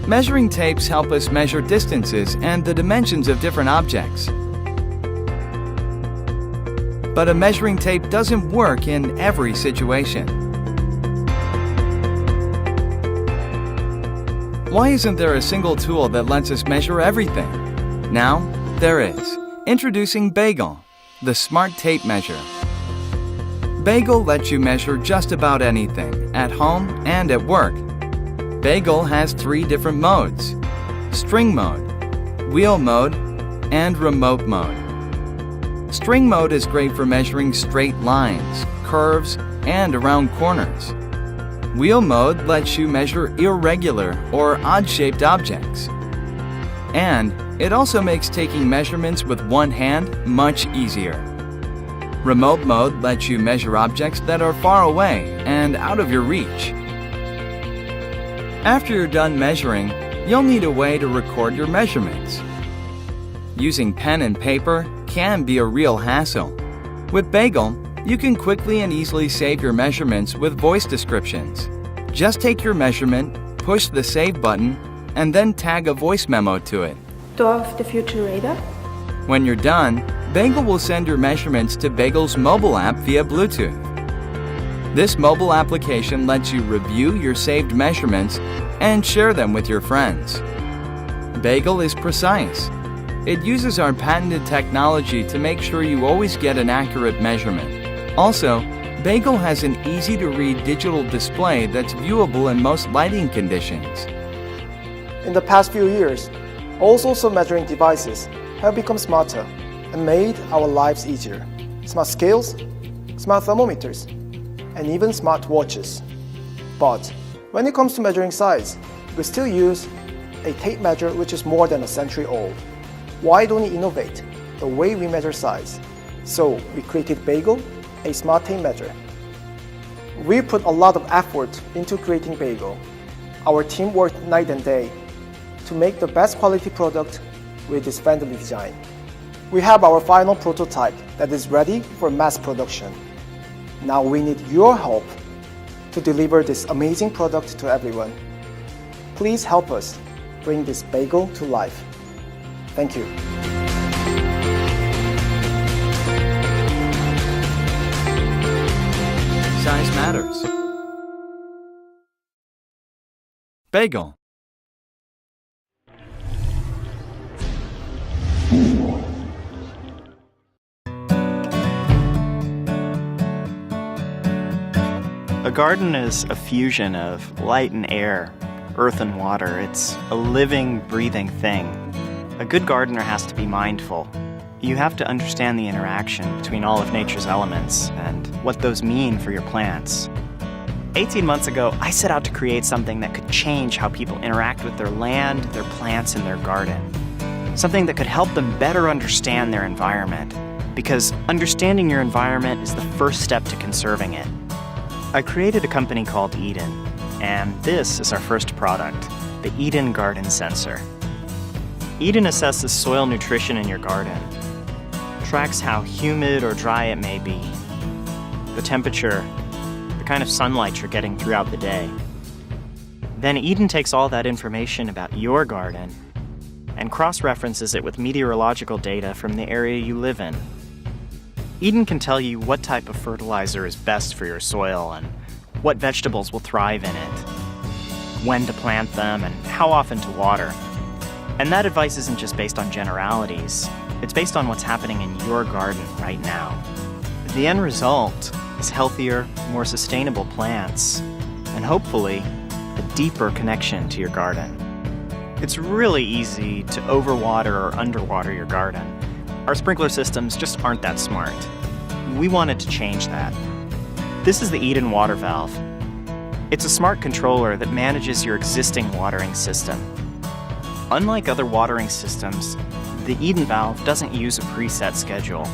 Measuring tapes help us measure distances and the dimensions of different objects. But a measuring tape doesn't work in every situation. Why isn't there a single tool that lets us measure everything? Now, there is. Introducing Bagel, the smart tape measure. Bagel lets you measure just about anything, at home and at work. Bagel has 3 different modes: string mode, wheel mode, and remote mode. String mode is great for measuring straight lines, curves, and around corners. Wheel mode lets you measure irregular or odd-shaped objects. And it also makes taking measurements with one hand much easier. Remote mode lets you measure objects that are far away and out of your reach. After you're done measuring, you'll need a way to record your measurements. Using pen and paper can be a real hassle. With Bagel, you can quickly and easily save your measurements with voice descriptions. Just take your measurement, push the Save button, and then tag a voice memo to it. Door of the future radar. When you're done, Bagel will send your measurements to Bagel's mobile app via Bluetooth. This mobile application lets you review your saved measurements and share them with your friends. Bagel is precise. It uses our patented technology to make sure you always get an accurate measurement. Also, Bagel has an easy-to-read digital display that's viewable in most lighting conditions. In the past few years, all sorts of measuring devices have become smarter and made our lives easier. Smart scales, smart thermometers, and even smart watches. But when it comes to measuring size, we still use a tape measure which is more than a century old. Why don't we innovate the way we measure size? So we created Bagel, a smart tape measure. We put a lot of effort into creating Bagel. Our team worked night and day to make the best quality product with this friendly design. We have our final prototype that is ready for mass production. Now we need your help to deliver this amazing product to everyone. Please help us bring this Bagel to life. Thank you. Size matters. Bagel. A garden is a fusion of light and air, earth and water. It's a living, breathing thing. A good gardener has to be mindful. You have to understand the interaction between all of nature's elements and what those mean for your plants. 18 months ago, I set out to create something that could change how people interact with their land, their plants, and their garden. Something that could help them better understand their environment, because understanding your environment is the first step to conserving it. I created a company called Edyn, and this is our first product, the Edyn Garden Sensor. Edyn assesses soil nutrition in your garden, tracks how humid or dry it may be, the temperature, the kind of sunlight you're getting throughout the day. Then Edyn takes all that information about your garden and cross-references it with meteorological data from the area you live in. Edyn can tell you what type of fertilizer is best for your soil and what vegetables will thrive in it, when to plant them, and how often to water. And that advice isn't just based on generalities, it's based on what's happening in your garden right now. The end result is healthier, more sustainable plants, and hopefully, a deeper connection to your garden. It's really easy to overwater or underwater your garden. Our sprinkler systems just aren't that smart. We wanted to change that. This is the Edyn water valve. It's a smart controller that manages your existing watering system. Unlike other watering systems, the Edyn valve doesn't use a preset schedule.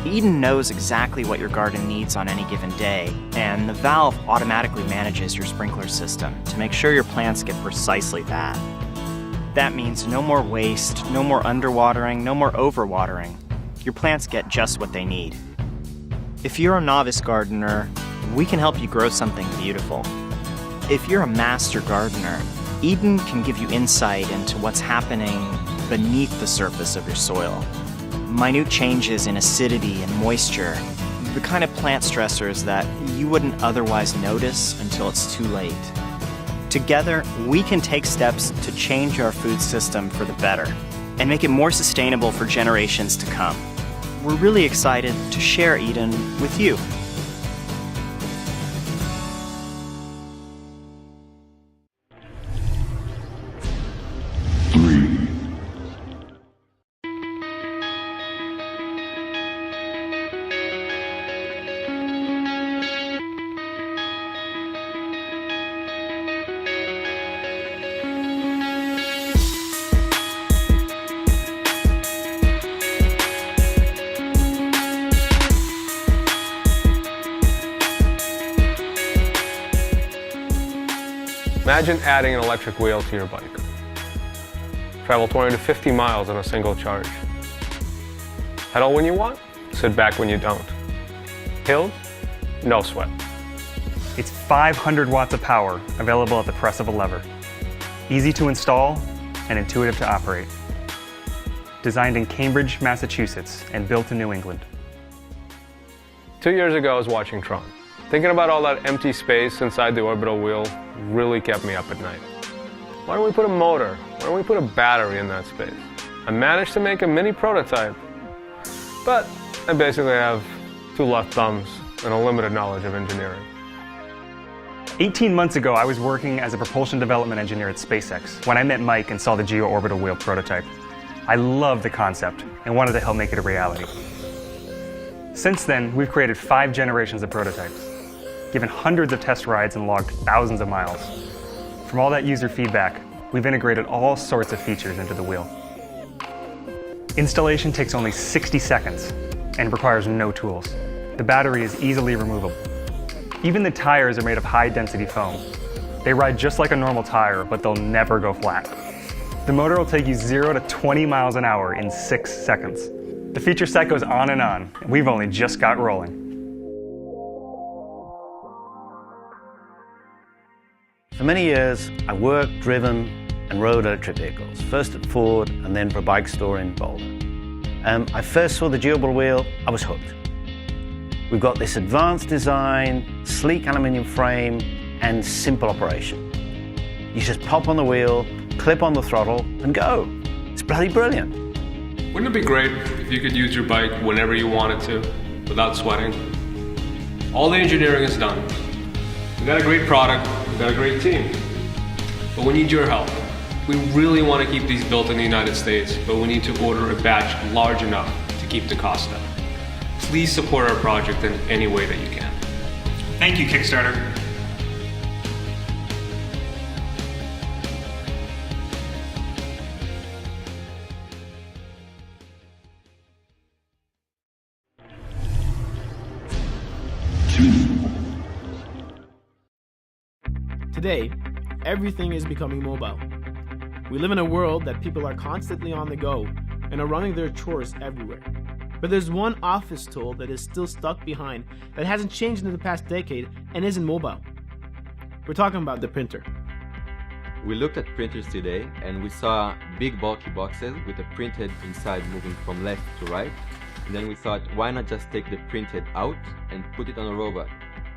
Edyn knows exactly what your garden needs on any given day, and the valve automatically manages your sprinkler system to make sure your plants get precisely that. That means no more waste, no more underwatering, no more overwatering. Your plants get just what they need. If you're a novice gardener, we can help you grow something beautiful. If you're a master gardener, Edyn can give you insight into what's happening beneath the surface of your soil. Minute changes in acidity and moisture, the kind of plant stressors that you wouldn't otherwise notice until it's too late. Together, we can take steps to change our food system for the better and make it more sustainable for generations to come. We're really excited to share Edyn with you. Imagine adding an electric wheel to your bike. Travel 20 to 50 miles on a single charge. Pedal when you want, sit back when you don't. Hills? No sweat. It's 500 watts of power available at the press of a lever. Easy to install and intuitive to operate. Designed in Cambridge, Massachusetts and built in New England. 2 years ago I was watching Tron. Thinking about all that empty space inside the orbital wheel really kept me up at night. Why don't we put a motor? Why don't we put a battery in that space? I managed to make a mini prototype, but I basically have 2 left thumbs and a limited knowledge of engineering. 18 months ago, I was working as a propulsion development engineer at SpaceX when I met Mike and saw the GeoOrbital wheel prototype. I loved the concept and wanted to help make it a reality. Since then, we've created 5 generations of prototypes, given hundreds of test rides and logged thousands of miles. From all that user feedback, we've integrated all sorts of features into the wheel. Installation takes only 60 seconds and requires no tools. The battery is easily removable. Even the tires are made of high-density foam. They ride just like a normal tire, but they'll never go flat. The motor will take you 0 to 20 miles an hour in 6 seconds. The feature set goes on, and we've only just got rolling. For many years, I worked, driven, and rode electric vehicles, first at Ford and then for a bike store in Boulder. I first saw the GeoOrbital wheel, I was hooked. We've got this advanced design, sleek aluminium frame, and simple operation. You just pop on the wheel, clip on the throttle, and go. It's bloody brilliant. Wouldn't it be great if you could use your bike whenever you wanted to, without sweating? All the engineering is done. We got a great product, we got a great team, but we need your help. We really want to keep these built in the United States, but we need to order a batch large enough to keep the cost down. Please support our project in any way that you can. Thank you, Kickstarter. Today, everything is becoming mobile. We live in a world that people are constantly on the go and are running their chores everywhere. But there's one office tool that is still stuck behind, that hasn't changed in the past decade and isn't mobile. We're talking about the printer. We looked at printers today and we saw big bulky boxes with a printhead inside moving from left to right. And then we thought, why not just take the printhead out and put it on a robot?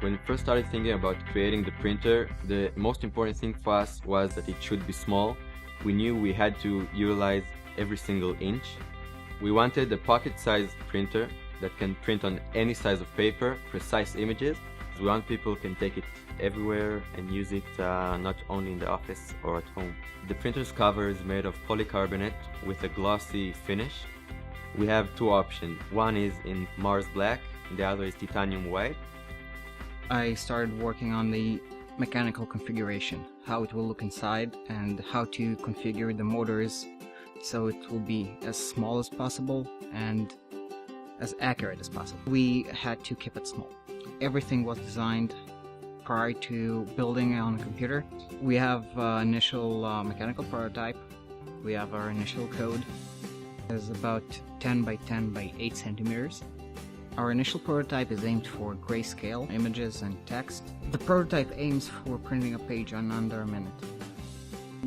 When we first started thinking about creating the printer, the most important thing for us was that it should be small. We knew we had to utilize every single inch. We wanted a pocket-sized printer that can print on any size of paper, precise images. We want people can take it everywhere and use it not only in the office or at home. The printer's cover is made of polycarbonate with a glossy finish. We have 2 options. One is in Mars Black, and the other is titanium white. I started working on the mechanical configuration, how it will look inside and how to configure the motors so it will be as small as possible and as accurate as possible. We had to keep it small. Everything was designed prior to building it on a computer. We have initial mechanical prototype. We have our initial code. It's about 10 by 10 by 8 centimeters. Our initial prototype is aimed for grayscale images and text. The prototype aims for printing a page in under a minute.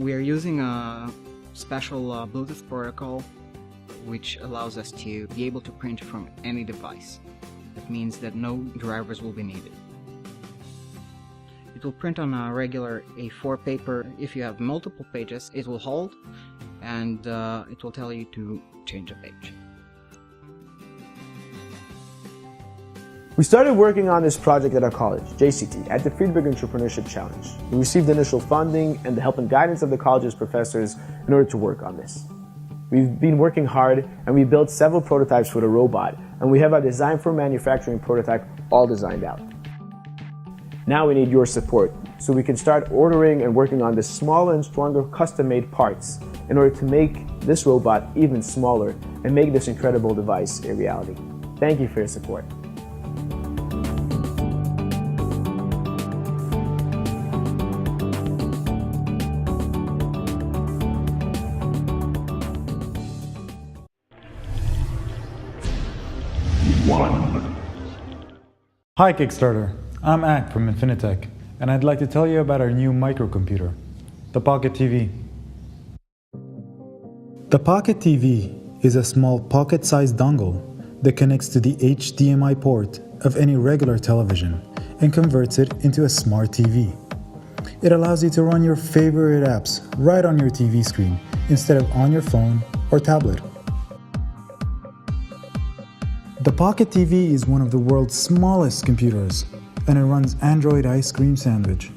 We are using a special Bluetooth protocol which allows us to be able to print from any device. That means that no drivers will be needed. It will print on a regular A4 paper. If you have multiple pages, it will hold and it will tell you to change a page. We started working on this project at our college, JCT, at the Friedberg Entrepreneurship Challenge. We received initial funding and the help and guidance of the college's professors in order to work on this. We've been working hard and we built several prototypes for the robot, and we have our design for manufacturing prototype all designed out. Now we need your support so we can start ordering and working on the smaller and stronger custom-made parts in order to make this robot even smaller and make this incredible device a reality. Thank you for your support. Hi Kickstarter, I'm Ak from Infinitec, and I'd like to tell you about our new microcomputer, the Pocket TV. The Pocket TV is a small pocket-sized dongle that connects to the HDMI port of any regular television and converts it into a smart TV. It allows you to run your favorite apps right on your TV screen instead of on your phone or tablet. The Pocket TV is one of the world's smallest computers, and it runs Android Ice Cream Sandwich.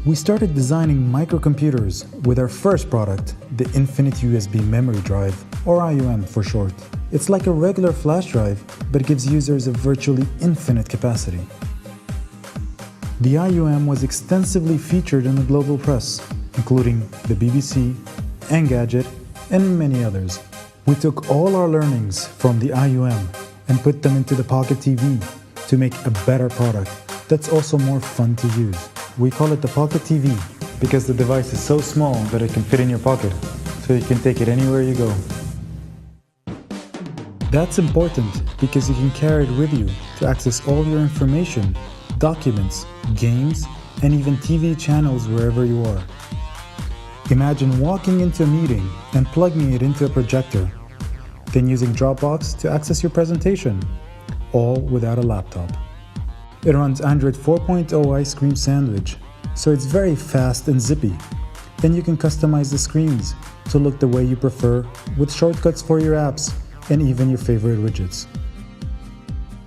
We started designing microcomputers with our first product, the Infinite USB Memory Drive, or IUM for short. It's like a regular flash drive, but it gives users a virtually infinite capacity. The IUM was extensively featured in the global press, including the BBC and Gadget and many others. We took all our learnings from the IUM and put them into the Pocket TV to make a better product that's also more fun to use. We call it the Pocket TV because the device is so small that it can fit in your pocket, so you can take it anywhere you go. That's important because you can carry it with you to access all your information, documents, games, and even TV channels wherever you are. Imagine walking into a meeting and plugging it into a projector, then using Dropbox to access your presentation, all without a laptop. It runs Android 4.0 Ice Cream Sandwich, so it's very fast and zippy. Then you can customize the screens to look the way you prefer with shortcuts for your apps and even your favorite widgets.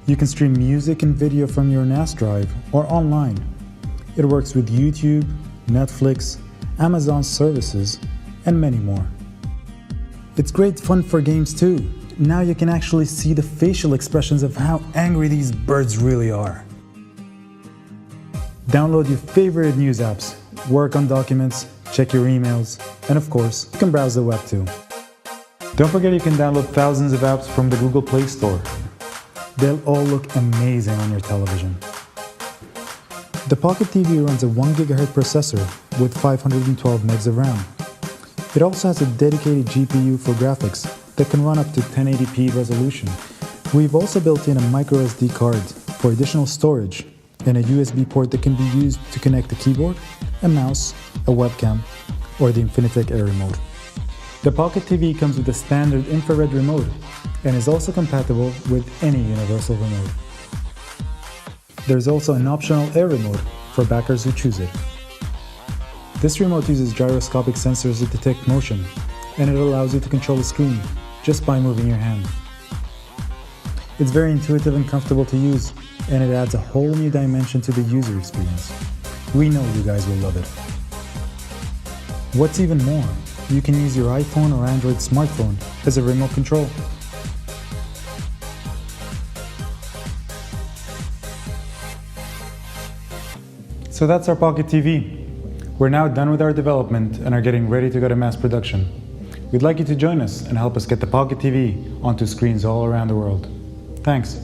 You can stream music and video from your NAS drive or online. It works with YouTube, Netflix, Amazon services, and many more. It's great fun for games too. Now you can actually see the facial expressions of how angry these birds really are. Download your favorite news apps, work on documents, check your emails, and of course, you can browse the web too. Don't forget you can download thousands of apps from the Google Play Store. They'll all look amazing on your television. The Pocket TV runs a 1 GHz processor with 512 megs of RAM. It also has a dedicated GPU for graphics that can run up to 1080p resolution. We've also built in a microSD card for additional storage and a USB port that can be used to connect the keyboard, a mouse, a webcam, or the Infinitec Air remote. The Pocket TV comes with a standard infrared remote and is also compatible with any universal remote. There's also an optional air remote for backers who choose it. This remote uses gyroscopic sensors to detect motion, and it allows you to control the screen just by moving your hand. It's very intuitive and comfortable to use, and it adds a whole new dimension to the user experience. We know you guys will love it. What's even more, you can use your iPhone or Android smartphone as a remote control. So that's our Pocket TV. We're now done with our development and are getting ready to go to mass production. We'd like you to join us and help us get the Pocket TV onto screens all around the world. Thanks.